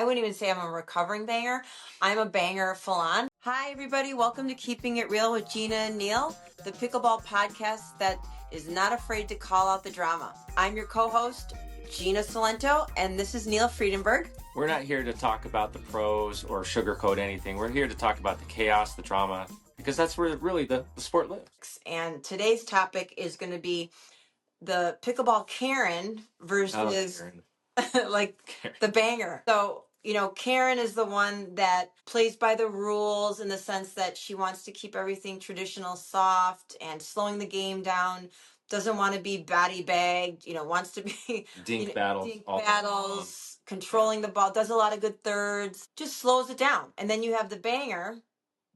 wouldn't even say I'm a recovering banger. I'm a banger full on. Hi, everybody. Welcome to Keeping It Real with Gina and Neil, the pickleball podcast that is not afraid to call out the drama. I'm your co-host, Gina Salento, and this is Neil Friedenberg. We're not here to talk about the pros or sugarcoat anything. We're here to talk about the chaos, the drama, because that's where really the sport lives. And today's topic is going to be the pickleball Karen versus Karen. the banger. So, Karen is the one that plays by the rules in the sense that she wants to keep everything traditional, soft, and slowing the game down. Doesn't want to be batty bagged, wants to be dink battles, controlling the ball, does a lot of good thirds, just slows it down. And then you have the banger,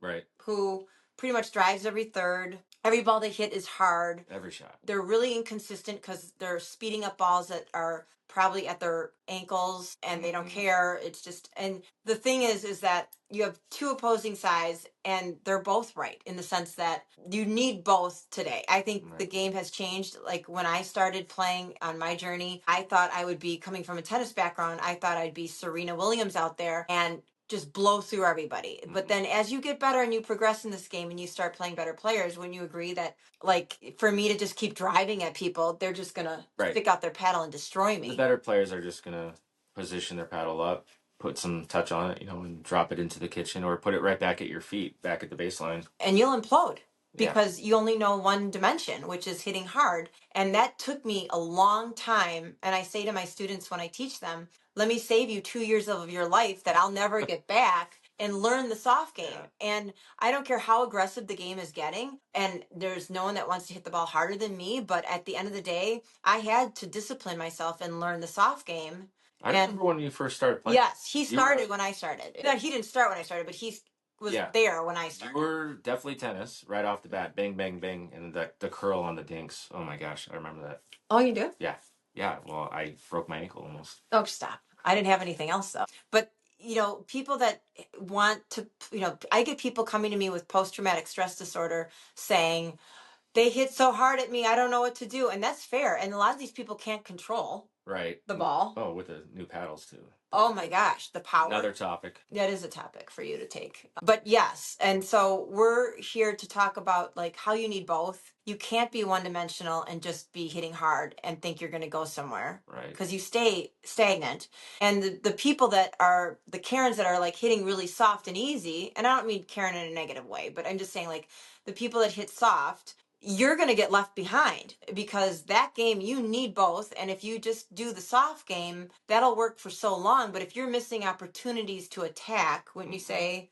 right, who pretty much drives every third. Every ball they hit is hard. Every shot. They're really inconsistent because they're speeding up balls that are probably at their ankles and they don't care. It's just, and the thing is that you have two opposing sides and they're both right in the sense that you need both today. I think the game has changed. Like when I started playing on my journey, I thought I would be coming from a tennis background. I thought I'd be Serena Williams out there and just blow through everybody. But then as you get better and you progress in this game and you start playing better players, when you agree that, like, for me to just keep driving at people, they're just going to stick out their paddle and destroy me. The better players are just going to position their paddle up, put some touch on it, and drop it into the kitchen or put it right back at your feet, back at the baseline. And you'll implode. Because you only know one dimension, which is hitting hard. And that took me a long time. And I say to my students when I teach them, let me save you 2 years of your life that I'll never get back and learn the soft game. And I don't care how aggressive the game is getting. And there's no one that wants to hit the ball harder than me. But at the end of the day, I had to discipline myself and learn the soft game. I remember when you first started playing. Yes, he started when I started. No, he didn't start when I started, but he was there when I started. You were definitely tennis right off the bat. Bang, bang, bang. And the curl on the dinks. Oh my gosh, I remember that. Oh, you do? Yeah. Yeah, well, I broke my ankle almost. Oh, stop. I didn't have anything else though. But, people that want to, I get people coming to me with post-traumatic stress disorder saying, they hit so hard at me, I don't know what to do. And that's fair. And a lot of these people can't control the ball. Oh, with the new paddles too. Oh my gosh, the power. Another topic. That is a topic for you to take. But yes, and so we're here to talk about like how you need both. You can't be one-dimensional and just be hitting hard and think you're going to go somewhere. Right. Because you stay stagnant. And the people that are, the Karens that are like hitting really soft and easy, and I don't mean Karen in a negative way, but I'm just saying like the people that hit soft, you're going to get left behind because that game, you need both. And if you just do the soft game, that'll work for so long. But if you're missing opportunities to attack, wouldn't you say,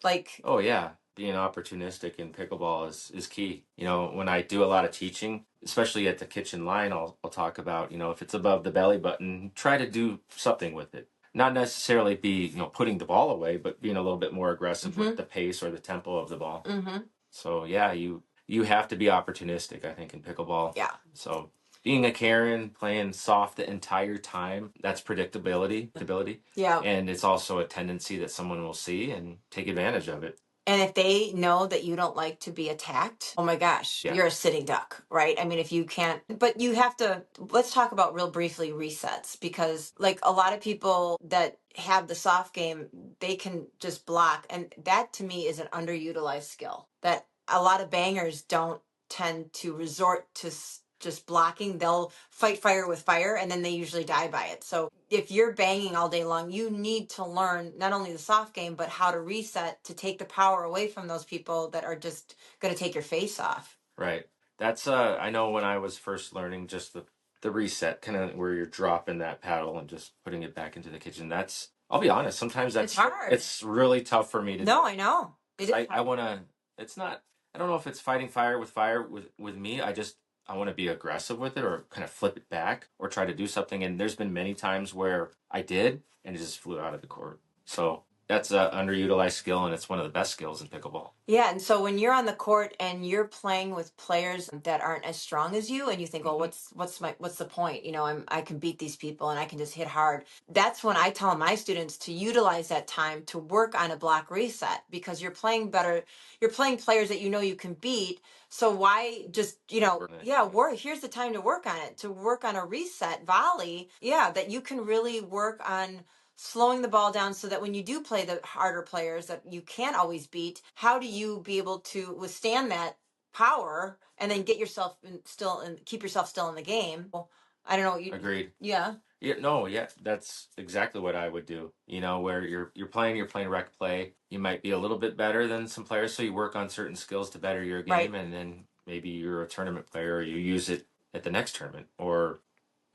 like... Oh, yeah. Being opportunistic in pickleball is key. When I do a lot of teaching, especially at the kitchen line, I'll talk about, if it's above the belly button, try to do something with it. Not necessarily be, putting the ball away, but being a little bit more aggressive with the pace or the tempo of the ball. So, yeah, you have to be opportunistic, I think, in pickleball. Yeah. So being a Karen, playing soft the entire time, that's predictability. Yeah. And it's also a tendency that someone will see and take advantage of it. And if they know that you don't like to be attacked, oh my gosh, you're a sitting duck, right? I mean, if you can't, but you have to, let's talk about real briefly resets, because like a lot of people that have the soft game, they can just block. And that to me is an underutilized skill that a lot of bangers don't tend to resort to just blocking. They'll fight fire with fire and then they usually die by it. So if you're banging all day long, you need to learn not only the soft game, but how to reset to take the power away from those people that are just going to take your face off. Right. That's, I know when I was first learning just the reset, kind of where you're dropping that paddle and just putting it back into the kitchen. That's, I'll be honest, sometimes that's hard. It's really tough for me to do. No, I know. I want to, it's not, I don't know if it's fighting fire with me. I want to be aggressive with it or kind of flip it back or try to do something. And there's been many times where I did and it just flew out of the court. So that's an underutilized skill, and it's one of the best skills in pickleball. Yeah, and so when you're on the court and you're playing with players that aren't as strong as you, and you think, "Oh, what's the point? I can beat these people and I can just hit hard." That's when I tell my students to utilize that time to work on a block reset, because you're playing better. You're playing players that you can beat. So why just here's the time to work on it, to work on a reset volley. Yeah, that you can really work on slowing the ball down so that when you do play the harder players that you can't always beat, how do you be able to withstand that power and then get yourself still and keep yourself still in the game? I don't know. Agreed. Yeah. Yeah, no, yeah, that's exactly what I would do. You know, where you're playing rec play. You might be a little bit better than some players, so you work on certain skills to better your Right. game, and then maybe you're a tournament player, or you use it at the next tournament, or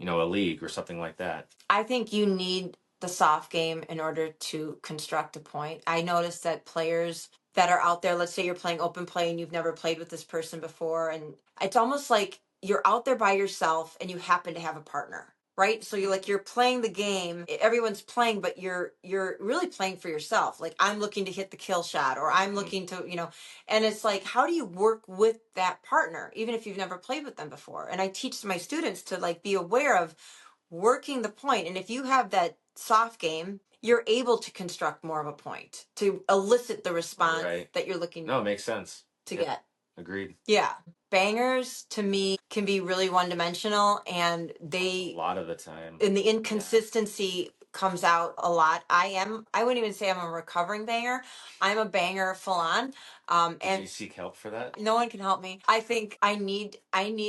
a league or something like that. I think you need the soft game in order to construct a point. I noticed that players that are out there, let's say you're playing open play and you've never played with this person before, and it's almost like you're out there by yourself and you happen to have a partner. Right? So you're playing the game, everyone's playing, but you're really playing for yourself. Like I'm looking to hit the kill shot or I'm looking to, and it's like how do you work with that partner even if you've never played with them before? And I teach my students to like be aware of working the point. And if you have that soft game, you're able to construct more of a point to elicit the response Right. that you're looking No, it makes sense. to Yep. get. Agreed. Yeah. Bangers to me can be really one dimensional and A they lot of the time. and the inconsistency comes out a lot. I wouldn't even say I'm a recovering banger. I'm a banger full on. Did And you seek help for that? no one can help me. I think I need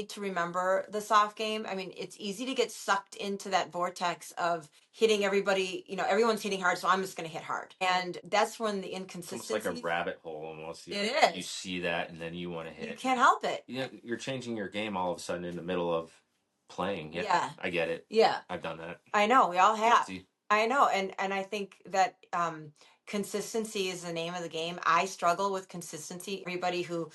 to remember the soft game. I mean, it's easy to get sucked into that vortex of hitting everybody, everyone's hitting hard, so I'm just going to hit hard. And that's when the It's inconsistency. almost like a rabbit hole almost. It You is. see that and then you want to hit. You can't help it. You're changing your game all of a sudden in the middle of playing. Yeah. Yeah. I get it. Yeah. I've done that. I know, we all have. Guilty. I know, and I think that consistency is the name of the game. I struggle with consistency. Everybody who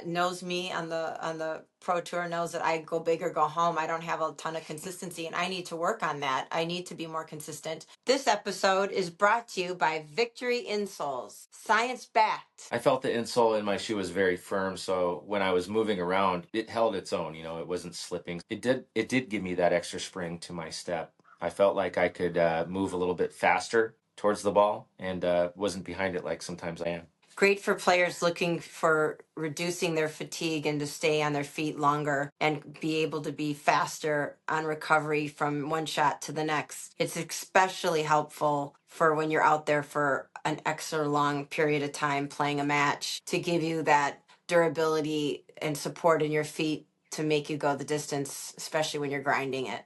knows me on the pro tour knows that I go big or go home. I don't have a ton of consistency, and I need to work on that. I need to be more consistent. This episode is brought to you by Victory Insoles, science backed. I felt the insole in my shoe was very firm, so when I was moving around, it held its own. It wasn't slipping. It did give me that extra spring to my step. I felt like I could move a little bit faster towards the ball and wasn't behind it like sometimes I am. Great for players looking for reducing their fatigue and to stay on their feet longer and be able to be faster on recovery from one shot to the next. It's especially helpful for when you're out there for an extra long period of time playing a match to give you that durability and support in your feet to make you go the distance, especially when you're grinding it.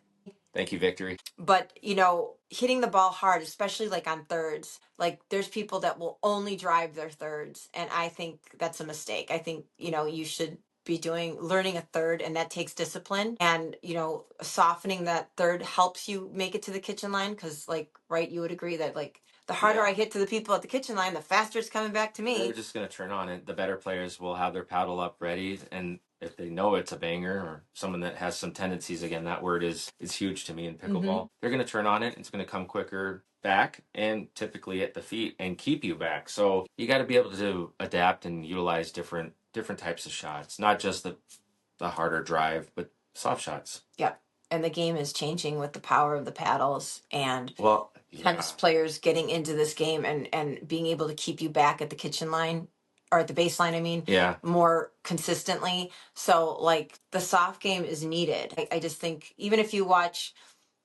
Thank you, Victory. But hitting the ball hard, especially like on thirds, like there's people that will only drive their thirds, and I think that's a mistake. I think you should be learning a third, and that takes discipline, and softening that third helps you make it to the kitchen line, because right, you would agree that the harder I hit to the people at the kitchen line, the faster it's coming back to me. They're just going to turn on it. The better players will have their paddle up ready, and if they know it's a banger or someone that has some tendencies, again, that word is huge to me in pickleball. They're going to turn on it. It's going to come quicker back and typically at the feet and keep you back. So you got to be able to adapt and utilize different types of shots, not just the harder drive, but soft shots. Yep. And the game is changing with the power of the paddles and Yeah. tennis players getting into this game and being able to keep you back at the kitchen line or at the baseline, I mean, Yeah. more consistently. So the soft game is needed. I just think even if you watch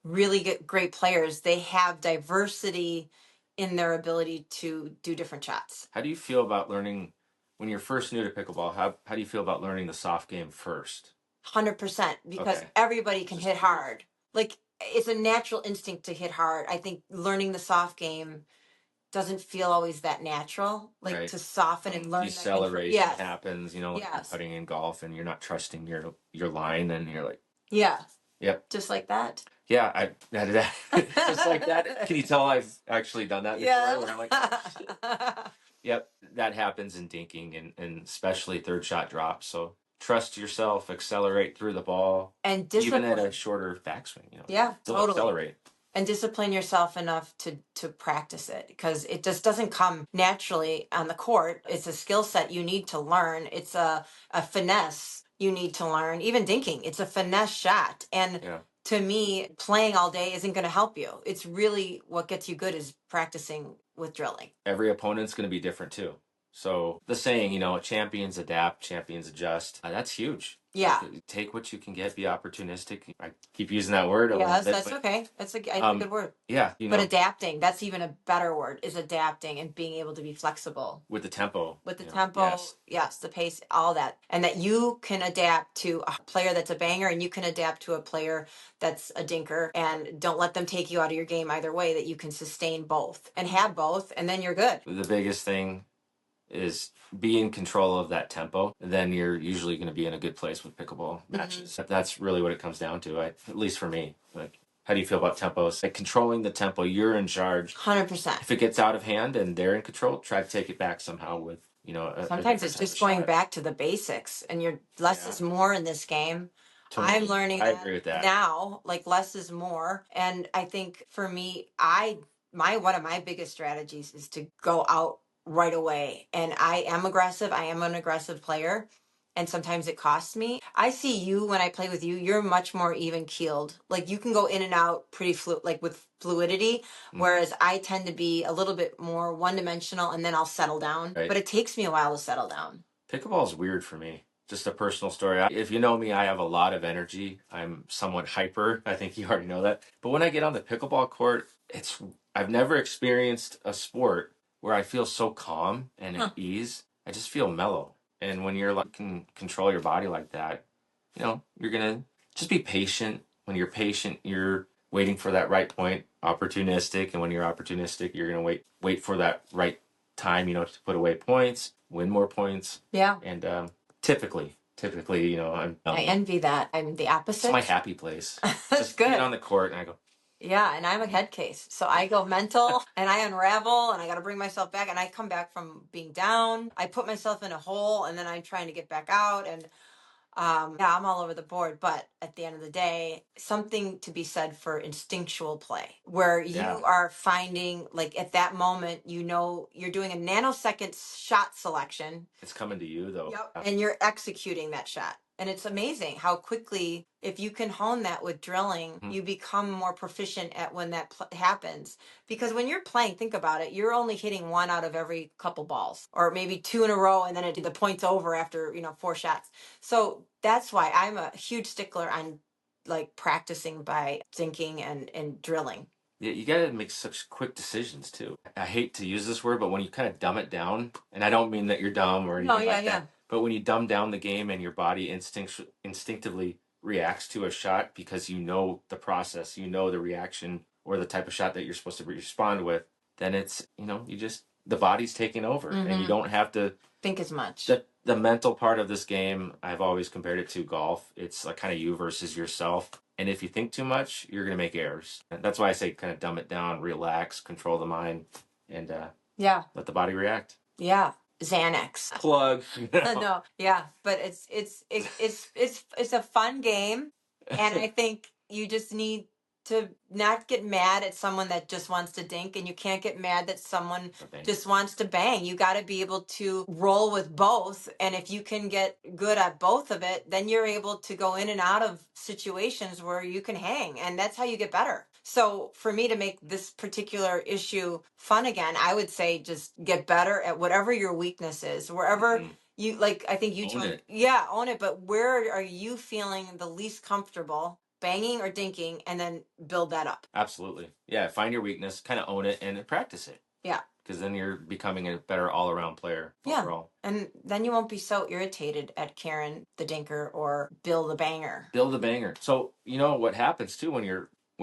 really great players, they have diversity in their ability to do different shots. How do you feel about learning when you're first new to pickleball? How do you feel about learning the soft game first? 100%, because Okay. everybody can hit hard. It's a natural instinct to hit hard. I think learning the soft game doesn't feel always that natural, Right. to soften and learn. Deceleration Yes. happens, like Yes. you're putting in golf and you're not trusting your line, and you're like, Yeah. yep. Just like that. Yeah, I did that. Just like that. Can you tell I've actually done that before? Yeah. Where I'm like, yep, that happens in dinking and especially third shot drops. So trust yourself, accelerate through the ball, And even discipline. at a shorter backswing. Yeah, still totally. accelerate. And discipline yourself enough to practice it, because it just doesn't come naturally on the court. It's a skill set you need to learn. It's a finesse you need to learn. Even dinking, it's a finesse shot. And Yeah. to me, playing all day isn't going to help you. It's really what gets you good is practicing with drilling. Every opponent's going to be different too. So the saying, champions adapt, champions adjust, that's huge. Yeah. Take what you can get, be opportunistic. I keep using that word a little Yes, bit, that's but okay. It's a good word. yeah, But adapting, that's even a better word, is adapting and being able to be flexible. with the tempo. With the you know, tempo, yes. yes, the pace, all that. And that you can adapt to a player that's a banger and you can adapt to a player that's a dinker, and don't let them take you out of your game either way, that you can sustain both and have both, and then you're good. The biggest thing is be in control of that tempo, then you're usually going to be in a good place with pickleball matches. That's really what it comes down to, at least for me. Like, how do you feel about tempos? Like, controlling the tempo, you're in charge. 100%. If it gets out of hand and they're in control, try to take it back somehow with, Sometimes it's just going back to the basics, and you're less is more in this game. Totally. I'm learning I that agree with that. now, like less is more. And I think for me, one of my biggest strategies is to go out right away. And I am aggressive. I am an aggressive player. And sometimes it costs me. I see you when I play with you, you're much more even keeled. Like you can go in and out pretty like with fluidity. Whereas I tend to be a little bit more one dimensional, and then I'll settle down. Right. But it takes me a while to settle down. Pickleball is weird for me. Just a personal story. If you know me, I have a lot of energy. I'm somewhat hyper. I think you already know that. But when I get on the pickleball court, I've never experienced a sport where I feel so calm and at ease. I just feel mellow. And when you're like can control your body like that, you're gonna just be patient. When you're patient, you're waiting for that right point, opportunistic. And when you're opportunistic, you're gonna wait for that right time, to put away points, win more points. Yeah. And typically, I envy that. I'm the opposite. It's my happy place. That's just good. Get on the court and I go. Yeah, and I'm a head case. So I go mental and I unravel and I got to bring myself back, and I come back from being down. I put myself in a hole and then I'm trying to get back out, and yeah, I'm all over the board. But at the end of the day, something to be said for instinctual play, where you are finding, like at that moment, you're doing a nanosecond shot selection. It's coming to you though. Yep. And you're executing that shot. And it's amazing how quickly, if you can hone that with drilling, you become more proficient at when that happens. Because when you're playing, think about it, you're only hitting one out of every couple balls, or maybe two in a row, and then the point's over after 4 shots. So that's why I'm a huge stickler on like practicing by thinking and drilling. Yeah, you gotta make such quick decisions too. I hate to use this word, but when you kind of dumb it down, and I don't mean that you're dumb or anything like that, but when you dumb down the game and your body instinctively reacts to a shot because you know the process, you know the reaction or the type of shot that you're supposed to respond with, then it's, the body's taking over and you don't have to think as much. The mental part of this game, I've always compared it to golf. It's like kind of you versus yourself. And if you think too much, you're going to make errors. And that's why I say kind of dumb it down, relax, control the mind, and let the body react. Yeah. Xanax. Plug. No, yeah, but it's a fun game, and I think you just need to not get mad at someone that just wants to dink, and you can't get mad that someone just wants to bang. You got to be able to roll with both, and if you can get good at both of it, then you're able to go in and out of situations where you can hang, and that's how you get better. So for me to make this particular issue fun again, I would say just get better at whatever your weakness is, wherever you like. I think you own it. Yeah, own it. But where are you feeling the least comfortable banging or dinking, and then build that up? Absolutely. Yeah, find your weakness, kind of own it, and practice it. Yeah. Because then you're becoming a better all-around player. Yeah. Overall. And then you won't be so irritated at Karen the dinker or Bill the banger. Bill the banger. So what happens too when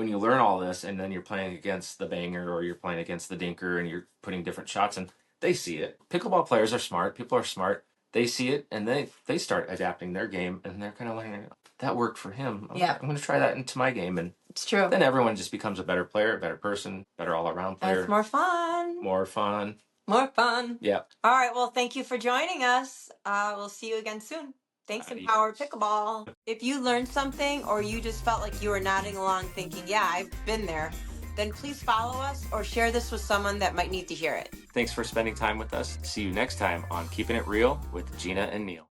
you learn all this and then you're playing against the banger or you're playing against the dinker and you're putting different shots and they see it. Pickleball players are smart. People are smart. They see it and they start adapting their game and they're kind of learning, that worked for him. I'm going to try that into my game. And it's true. Then everyone just becomes a better player, a better person, better all-around player. It's more fun. More fun. More fun. Yeah. All right. Well, thank you for joining us. We'll see you again soon. Thanks, Empowered Pickleball. If you learned something or you just felt like you were nodding along thinking, yeah, I've been there, then please follow us or share this with someone that might need to hear it. Thanks for spending time with us. See you next time on Keeping It Real with Gina and Neil.